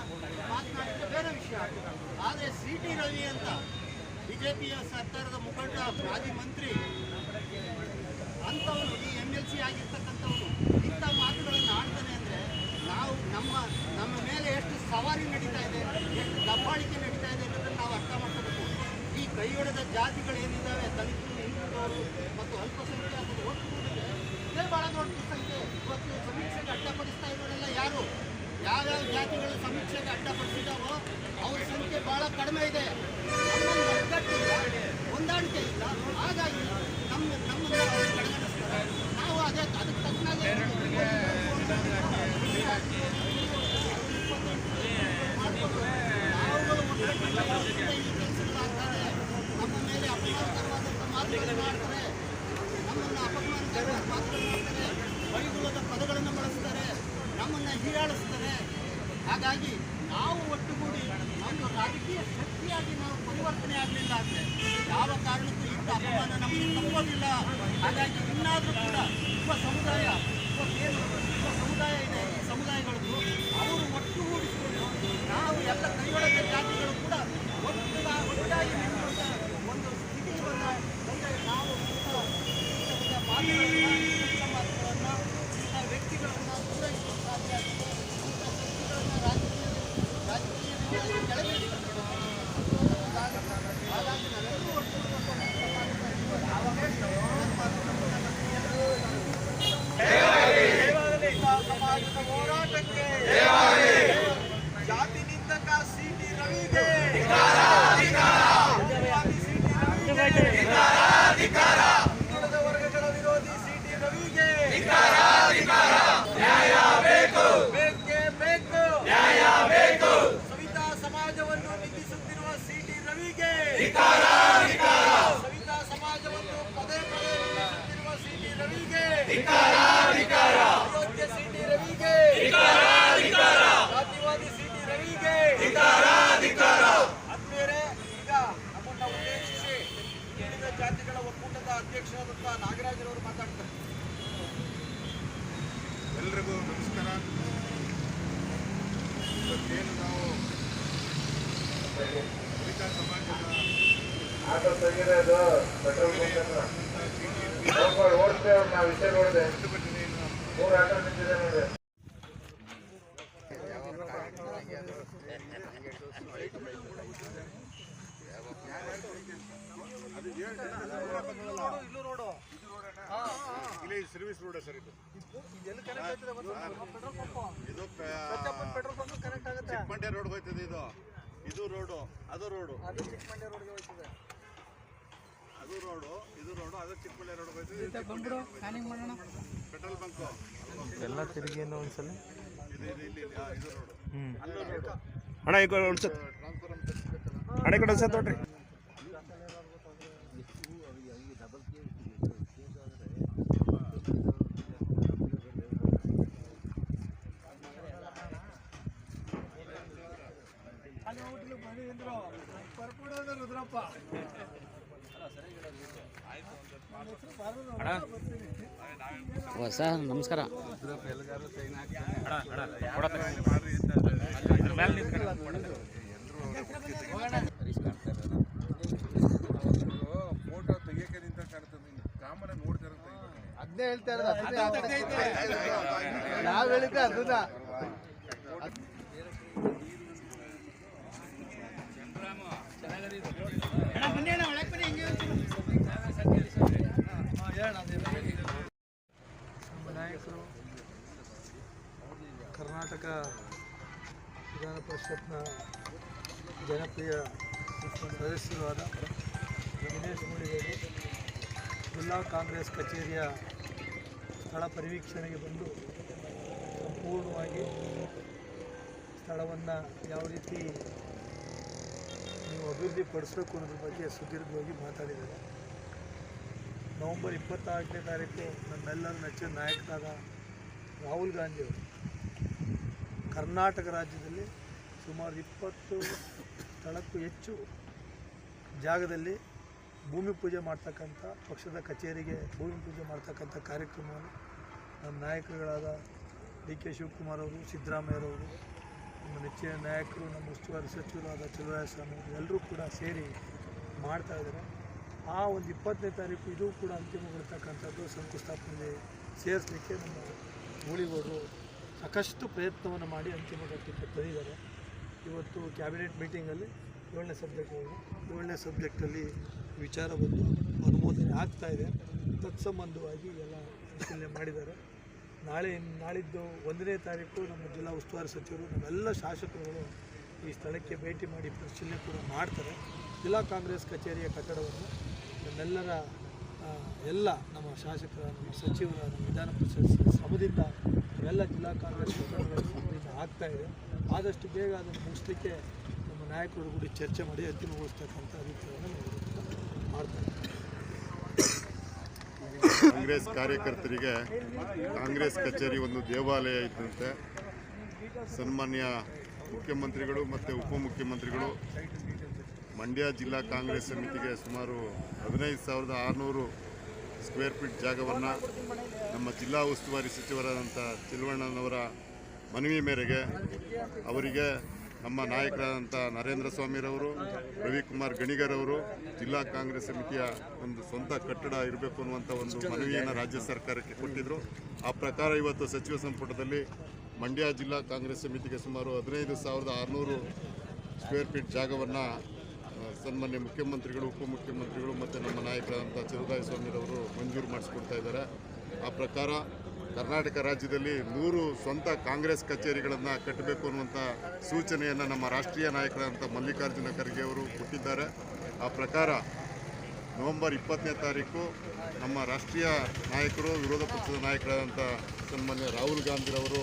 ಮಾತನಾಡಿದ್ರೆ ಬೇರೆ ವಿಷಯ. ಆದರೆ CT ರವಿ ಅಂತ BJPಯ ಸರ್ಕಾರದ ಮುಖಂಡ ಮಾಜಿ ಮಂತ್ರಿ ಅಂಥವನು ಈ MLC ಆಗಿರ್ತಕ್ಕಂಥವನು ಇಂಥ ಮಾತುಗಳನ್ನು ಆಡ್ತಾನೆ ಅಂದರೆ ನಾವು ನಮ್ಮ ಮೇಲೆ ಎಷ್ಟು ಸವಾರಿ ನಡೀತಾ ಇದೆ, ಎಷ್ಟು ದಬ್ಬಾಳಿಕೆ ನಡೀತಾ ಇದೆ ಅನ್ನೋದನ್ನು ನಾವು ಅರ್ಥ ಮಾಡ್ಕೋಬೇಕು. ಈ ಕೈಯೊಡೆದ ಜಾತಿಗಳೇನಿದ್ದಾವೆ, ದಲಿತರು, ಹಿಂದುಳಿದವರು ಮತ್ತು ಅಲ್ಪಸಂಖ್ಯಾತರು ಒಟ್ಟುಗೂಡಿದೆ ಇದೇ ಭಾಳ ದೊಡ್ಡ ಸಂಖ್ಯೆ. ಇವತ್ತು ಸಮೀಕ್ಷೆಗೆ ಅಡ್ಡಪಡಿಸ್ತಾ ಇರೋರೆಲ್ಲ ಯಾರು? ಯಾವ್ಯಾವ ಜಾತಿಗಳ ಸಮೀಕ್ಷೆಗೆ ಅಡ್ಡಪಡಿಸಿದಾವೋ ಅವ್ರ ಸಂಖ್ಯೆ ಭಾಳ ಕಡಿಮೆ ಇದೆ. ನಮ್ಮನ್ನು ಒಗ್ಗಟ್ಟಿಲ್ಲ, ಹೊಂದಾಣಿಕೆ ಇಲ್ಲ. ಹಾಗಾಗಿ ನಮ್ಮನ್ನು ಅವರು ಕಡೆಗಣಿಸ್ತಾರೆ. ನಾವು ಅದಕ್ಕೆ ತಕ್ಕನಾಗೆ ನಾವುಗಳು ಒಗ್ಗಟ್ಟಿಲ್ಲ ಈ ಕೆಲಸಗಳಾಗ್ತಾರೆ. ನಮ್ಮ ಮೇಲೆ ಅಪಮಾನಕರವಾದಂಥ ಮಾತುಗಳನ್ನು ಮಾಡ್ತಾರೆ, ನಮ್ಮನ್ನು ಅಪಮಾನಕರವಾದ ಮಾತುಗಳನ್ನು ಮಾಡ್ತಾರೆ, ಬೈಗುಳದ ಪದಗಳನ್ನು ಬಳಸ್ತಾರೆ, ನಮ್ಮನ್ನು ಹೀಯಾಳಿಸ್ತಾರೆ. ಹಾಗಾಗಿ ನಾವು ಒಟ್ಟುಗೂಡಿ ನಮ್ಮ ರಾಜಕೀಯ ಶಕ್ತಿಯಾಗಿ ನಾವು ಪರಿವರ್ತನೆ ಆಗಲಿಲ್ಲ ಅಂದರೆ ಯಾವ ಕಾರಣಕ್ಕೂ ಇಂಥ ಅಪಮಾನ ನಮಗೆ ತಪ್ಪೋದಿಲ್ಲ. ಹಾಗಾಗಿ ಇನ್ನಾದರೂ ಕೂಡ ಯುವ ಸಮುದಾಯ ಇದೆ, ಈ ಸಮುದಾಯಗಳಿಗೂ ಅವರು ಒಟ್ಟುಗೂಡಿಸಿಕೊಂಡು ನಾವು ಎಲ್ಲ ಕೈಯೊಳಗೆ ಜಾತಿಗಳು ಕೂಡ ಒಟ್ಟಾಗಿ ನಿಂತುಕೊಂಡ ಒಂದು ಸ್ಥಿತಿಯನ್ನು ಮುಂದೆ ನಾವು ಮಾತುಗಳನ್ನು ಇಂಥ ವ್ಯಕ್ತಿಗಳನ್ನು ಪೂರೈಸಲು ಸಾಧ್ಯ ಆಗಿದೆ. ಇಂಥ ಶಕ್ತಿಗಳನ್ನು ರಾಜಕೀಯವಾಗಿ ಕೆಳಗಿಳಿಸಬೇಕು. ಹಾಗಾಗಿ ನಾವೆಲ್ಲರೂ ಸಮಾಜದ ಹೋರಾಟಕ್ಕೆ ಜಾತಿ ನಿಂದಕ CT ರವಿಗೆ, ಹಿಂದುಳಿದ ವರ್ಗಗಳ ವಿರೋಧಿ CT ರವಿಗೆ ನ್ಯಾಯ ಬೇಕು, ಬೇಕೇ ಬೇಕು, ನ್ಯಾಯ ಬೇಕು. ಸವಿತಾ ಸಮಾಜವನ್ನು ನಿಂದಿಸುತ್ತಿರುವ CT ರವಿಗೆ, ಸವಿತಾ ಸಮಾಜವನ್ನು ಪದೇ ಪದೇ ನಿಂದಿಸುತ್ತಿರುವ CT ರವಿಗೆ, ಅಯೋಗ್ಯ CT ರವಿಗೆ, ಜಾತಿವಾದಿ CT ರವಿಗೆ. ಆದ್ಮೇಲೆ ಈಗ ನಮ್ಮನ್ನ ಉದ್ದೇಶಿಸಿ ಹಿಂದುಳಿದ ಜಾತಿಗಳ ಒಕ್ಕೂಟದ ಅಧ್ಯಕ್ಷರಾದಂಥ ನಾಗರಾಜರವರು ಮಾತಾಡ್ತಾರೆ. ಎಲ್ರಿಗೂ ನಮಸ್ಕಾರ. ಇವತ್ತೇನು ನಾವು ದಲಿತ ಸಮಾಜದ ಇಲ್ಲಿ ಸರ್ವಿಸ್ ರೋಡ್ ಸರ್, ಇದು ಚಿಕ್ಕಮಂಡ್ಯ ರೋಡ್ ಹೋಗ್ತದೆ. ಇದು ರೋಡು, ಅದು ರೋಡು, ಚಿಕ್ಕಮಂಡ್ಯ ರೋಡ್ಗೆ ಹೋಗ್ತದೆ. ಅದು ರೋಡು, ಇದು ರೋಡು, ಅದು ಚಿಕ್ಕಮಂಡ್ಯ ರೋಡ್ ಹೋಗ್ತದೆ. ಪೆಟ್ರೋಲ್ ಬಂಕ್ ಎಲ್ಲ ತಿರುಗಿ ಒಂದ್ಸಲ ಇದು ರೋಡು, ಅಲ್ಲೂ ರೋಡು. ಅಣ್ಣ ಈಗ ಒಂದ್ಸತ್ ಟ್ರಾನ್ಸ್ಫಾರ್ಮ್ ಅಣ್ಣ ಕಡೆ ಒಂದ್ಸತ್ ನೋಡ್ರಿ. ಸರ್ ನಮಸ್ಕಾರ. ಫೋಟೋ ತೆಗಿಯಕ್ಕೆ ನಿಂತ ಕಾಣ್ತದೆ, ಕಾಮನ ನೋಡ್ತಾರೆ. ಅದನ್ನೇ ಹೇಳ್ತಾ ಇರೋದು, ನಾವು ಹೇಳಿದ್ದೆ ಅದನ್ನ. ನಮ್ಮ ನಾಯಕರು ಕರ್ನಾಟಕ ವಿಧಾನ ಪರಿಷತ್ನ ಜನಪ್ರಿಯ ಸದಸ್ಯರಾದ ದಿನೇಶ್ ಮೂಡಿಗೆರೆ ಜಿಲ್ಲಾ ಕಾಂಗ್ರೆಸ್ ಕಚೇರಿಯ ಸ್ಥಳ ಪರಿವೀಕ್ಷಣೆಗೆ ಬಂದು ಸಂಪೂರ್ಣವಾಗಿ ಸ್ಥಳವನ್ನು ಯಾವ ರೀತಿ ನೀವು ಅಭಿವೃದ್ಧಿ ಪಡಿಸಬೇಕು ಅನ್ನೋದ್ರ ಬಗ್ಗೆ ಸುದೀರ್ಘವಾಗಿ ಮಾತಾಡಿದ್ದಾರೆ. ನವೆಂಬರ್ 24ನೇ ತಾರೀಕು ನಮ್ಮೆಲ್ಲರ ನೆಚ್ಚಿನ ನಾಯಕರಾದ ರಾಹುಲ್ ಗಾಂಧಿಯವರು ಕರ್ನಾಟಕ ರಾಜ್ಯದಲ್ಲಿ ಸುಮಾರು 20 ಸ್ಥಳಕ್ಕೂ ಹೆಚ್ಚು ಜಾಗದಲ್ಲಿ ಭೂಮಿ ಪೂಜೆ ಮಾಡ್ತಕ್ಕಂಥ, ಪಕ್ಷದ ಕಚೇರಿಗೆ ಭೂಮಿ ಪೂಜೆ ಮಾಡ್ತಕ್ಕಂಥ ಕಾರ್ಯಕ್ರಮವನ್ನು ನಮ್ಮ ನಾಯಕರುಗಳಾದ ಡಿ ಕೆ ಶಿವಕುಮಾರ್ ಅವರು, ಸಿದ್ದರಾಮಯ್ಯರವರು, ನಮ್ಮ ನೆಚ್ಚಿನ ನಾಯಕರು, ನಮ್ಮ ಉಸ್ತುವಾರಿ ಸಚಿವರಾದ ಚಲುವರಾಯಸ್ವಾಮಿ ಅವರು ಎಲ್ಲರೂ ಕೂಡ ಸೇರಿ ಮಾಡ್ತಾಯಿದ್ದಾರೆ. ಆ ಒಂದು 20ನೇ ತಾರೀಕು ಇದು ಕೂಡ ಅಂತಿಮಗೊಳ್ತಕ್ಕಂಥದ್ದು. ಶಂಕುಸ್ಥಾಪನೆಗೆ ಸೇರಿಸಲಿಕ್ಕೆ ನಮ್ಮ ಗೂಳಿಗೌಡರು ಸಾಕಷ್ಟು ಪ್ರಯತ್ನವನ್ನು ಮಾಡಿ ಅಂತಿಮ ಘಟ್ಟಕ್ಕೆ ತಂದಿದ್ದಾರೆ. ಇವತ್ತು ಕ್ಯಾಬಿನೆಟ್ ಮೀಟಿಂಗಲ್ಲಿ 7ನೇ ಸಬ್ಜೆಕ್ಟಲ್ಲಿ ವಿಚಾರ ಬಂದು ಅನುಮೋದನೆ ಆಗ್ತಾಯಿದೆ. ತತ್ಸಂಬಂಧವಾಗಿ ಎಲ್ಲ ಪರಿಶೀಲನೆ ಮಾಡಿದ್ದಾರೆ. ನಾಳಿದ್ದು 1ನೇ ತಾರೀಕು ನಮ್ಮ ಜಿಲ್ಲಾ ಉಸ್ತುವಾರಿ ಸಚಿವರು, ನಮ್ಮೆಲ್ಲ ಶಾಸಕರುಗಳು ಈ ಸ್ಥಳಕ್ಕೆ ಭೇಟಿ ಮಾಡಿ ಪರಿಶೀಲನೆ ಕೂಡ ಮಾಡ್ತಾರೆ. ಜಿಲ್ಲಾ ಕಾಂಗ್ರೆಸ್ ಕಚೇರಿಯ ಕಟ್ಟಡವನ್ನು ನಮ್ಮೆಲ್ಲರ ನಮ್ಮ ಶಾಸಕರ, ನಮ್ಮ ಸಚಿವರ, ನಮ್ಮ ವಿಧಾನ ಪರಿಷತ್ ಶ್ರಮದಿಂದ ಎಲ್ಲ ಜಿಲ್ಲಾ ಕಾಂಗ್ರೆಸ್ ಕಟ್ಟಡಗಳ ಶ್ರಮದಿಂದ ಆಗ್ತಾಯಿದೆ. ಆದಷ್ಟು ಬೇಗ ಅದನ್ನು ಮುಗಿಸ್ಲಿಕ್ಕೆ ನಮ್ಮ ನಾಯಕರು ಕೂಡ ಚರ್ಚೆ ಮಾಡಿ ಅಂತಿಮಗೊಳಿಸ್ತಕ್ಕಂಥ ರೀತಿಯನ್ನು ಮಾಡ್ತಾರೆ. ಕಾಂಗ್ರೆಸ್ ಕಾರ್ಯಕರ್ತರಿಗೆ ಕಾಂಗ್ರೆಸ್ ಕಚೇರಿ ಒಂದು ದೇವಾಲಯ ಇದ್ದಂತೆ ಸನ್ಮಾನ್ಯ ಮುಖ್ಯಮಂತ್ರಿಗಳು ಮತ್ತು ಉಪಮುಖ್ಯಮಂತ್ರಿಗಳು ಮಂಡ್ಯ ಜಿಲ್ಲಾ ಕಾಂಗ್ರೆಸ್ ಸಮಿತಿಗೆ ಸುಮಾರು 15,600 ಸ್ಕ್ವೇರ್ ಫೀಟ್ ಜಾಗವನ್ನು ನಮ್ಮ ಜಿಲ್ಲಾ ಉಸ್ತುವಾರಿ ಸಚಿವರಾದಂಥ ಚೆಲುವಣ್ಣನವರ ಮನವಿ ಮೇರೆಗೆ ಅವರಿಗೆ ನಮ್ಮ ನಾಯಕರಾದಂಥ ನರೇಂದ್ರ ಸ್ವಾಮಿರವರು, ರವಿಕುಮಾರ್ ಗಣಿಗರವರು ಜಿಲ್ಲಾ ಕಾಂಗ್ರೆಸ್ ಸಮಿತಿಯ ಒಂದು ಸ್ವಂತ ಕಟ್ಟಡ ಇರಬೇಕು ಅನ್ನುವಂಥ ಒಂದು ಮನವಿಯನ್ನು ರಾಜ್ಯ ಸರ್ಕಾರಕ್ಕೆ ಕೊಟ್ಟಿದ್ದರು. ಆ ಪ್ರಕಾರ ಇವತ್ತು ಸಚಿವ ಸಂಪುಟದಲ್ಲಿ ಮಂಡ್ಯ ಜಿಲ್ಲಾ ಕಾಂಗ್ರೆಸ್ ಸಮಿತಿಗೆ ಸುಮಾರು 15,600 ಸ್ಕ್ವೇರ್ ಫೀಟ್ ಜಾಗವನ್ನು ಸನ್ಮಾನ್ಯ ಮುಖ್ಯಮಂತ್ರಿಗಳು, ಉಪಮುಖ್ಯಮಂತ್ರಿಗಳು ಮತ್ತು ನಮ್ಮ ನಾಯಕರಾದಂಥ ಚಲುವರಾಯಸ್ವಾಮಿರವರು ಮಂಜೂರು ಮಾಡಿಸ್ಕೊಡ್ತಾ ಇದ್ದಾರೆ. ಆ ಪ್ರಕಾರ ಕರ್ನಾಟಕ ರಾಜ್ಯದಲ್ಲಿ 100 ಸ್ವಂತ ಕಾಂಗ್ರೆಸ್ ಕಚೇರಿಗಳನ್ನು ಕಟ್ಟಬೇಕು ಅನ್ನುವಂಥ ಸೂಚನೆಯನ್ನು ನಮ್ಮ ರಾಷ್ಟ್ರೀಯ ನಾಯಕರಾದಂಥ ಮಲ್ಲಿಕಾರ್ಜುನ ಖರ್ಗೆ ಅವರು ಕೊಟ್ಟಿದ್ದಾರೆ. ಆ ಪ್ರಕಾರ ನವೆಂಬರ್ 20ನೇ ತಾರೀಕು ನಮ್ಮ ರಾಷ್ಟ್ರೀಯ ನಾಯಕರು, ವಿರೋಧ ಪಕ್ಷದ ನಾಯಕರಾದಂಥ ಸನ್ಮಾನ್ಯ ರಾಹುಲ್ ಗಾಂಧಿರವರು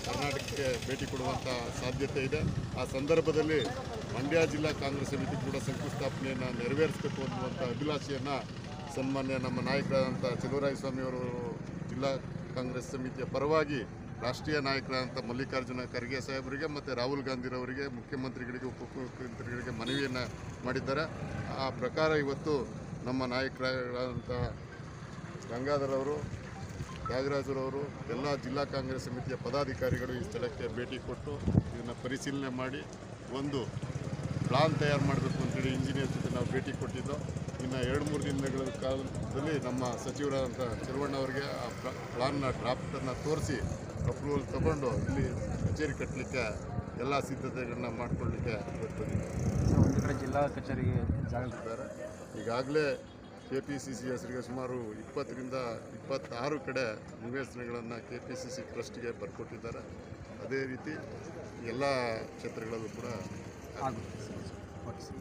ಕರ್ನಾಟಕಕ್ಕೆ ಭೇಟಿ ಕೊಡುವಂಥ ಸಾಧ್ಯತೆ ಇದೆ. ಆ ಸಂದರ್ಭದಲ್ಲಿ ಮಂಡ್ಯ ಜಿಲ್ಲಾ ಕಾಂಗ್ರೆಸ್ ಸಮಿತಿ ಕೂಡ ಶಂಕುಸ್ಥಾಪನೆಯನ್ನು ನೆರವೇರಿಸಬೇಕು ಅನ್ನುವಂಥ ಅಭಿಲಾಷೆಯನ್ನು ಸನ್ಮಾನ್ಯ ನಮ್ಮ ನಾಯಕರಾದಂಥ ಚಲುವರಾಯಸ್ವಾಮಿಯವರು ಜಿಲ್ಲಾ ಕಾಂಗ್ರೆಸ್ ಸಮಿತಿಯ ಪರವಾಗಿ ರಾಷ್ಟ್ರೀಯ ನಾಯಕರಾದಂಥ ಮಲ್ಲಿಕಾರ್ಜುನ ಖರ್ಗೆ ಸಾಹೇಬರಿಗೆ ಮತ್ತು ರಾಹುಲ್ ಗಾಂಧಿರವರಿಗೆ, ಮುಖ್ಯಮಂತ್ರಿಗಳಿಗೆ, ಉಪಮುಖ್ಯಮಂತ್ರಿಗಳಿಗೆ ಮನವಿಯನ್ನು ಮಾಡಿದ್ದಾರೆ. ಆ ಪ್ರಕಾರ ಇವತ್ತು ನಮ್ಮ ನಾಯಕರಾದಂಥ ಗಂಗಾಧರವರು, ತ್ಯಾಗರಾಜರವರು, ಎಲ್ಲ ಜಿಲ್ಲಾ ಕಾಂಗ್ರೆಸ್ ಸಮಿತಿಯ ಪದಾಧಿಕಾರಿಗಳು ಈ ಸ್ಥಳಕ್ಕೆ ಭೇಟಿ ಕೊಟ್ಟು ಇದನ್ನು ಪರಿಶೀಲನೆ ಮಾಡಿ ಒಂದು ಪ್ಲಾನ್ ತಯಾರು ಮಾಡಬೇಕು ಅಂತೇಳಿ ಇಂಜಿನಿಯರ್ ಜೊತೆ ನಾವು ಭೇಟಿ ಕೊಟ್ಟಿದ್ದು. ಇನ್ನು 2-3 ದಿನಗಳ ಕಾಲದಲ್ಲಿ ನಮ್ಮ ಸಚಿವರಾದಂಥ ಚೆಲುವಣ್ಣ ಅವರಿಗೆ ಆ ಪ್ಲಾನ್ನ ಡ್ರಾಫ್ಟನ್ನು ತೋರಿಸಿ ಅಪ್ರೂವಲ್ ತಗೊಂಡು ಇಲ್ಲಿ ಕಚೇರಿ ಕಟ್ಟಲಿಕ್ಕೆ ಎಲ್ಲ ಸಿದ್ಧತೆಗಳನ್ನ ಮಾಡಿಕೊಳ್ಳಲಿಕ್ಕೆ ಬರ್ತದೆ. ಒಂದು ಕಡೆ ಜಿಲ್ಲಾ ಕಚೇರಿಗೆ ಜಾಗ ಇದ್ದಾರೆ. ಈಗಾಗಲೇ KPCC ಹೆಸರಿಗೆ ಸುಮಾರು 20ರಿಂದ 26 ಕಡೆ ನಿವೇಶನಗಳನ್ನು KPCC ಟ್ರಸ್ಟ್ಗೆ ಬರ್ಕೊಟ್ಟಿದ್ದಾರೆ. ಅದೇ ರೀತಿ ಎಲ್ಲ ಕ್ಷೇತ್ರಗಳಲ್ಲೂ ಕೂಡ ಆಗುತ್ತೆ. Okay sir.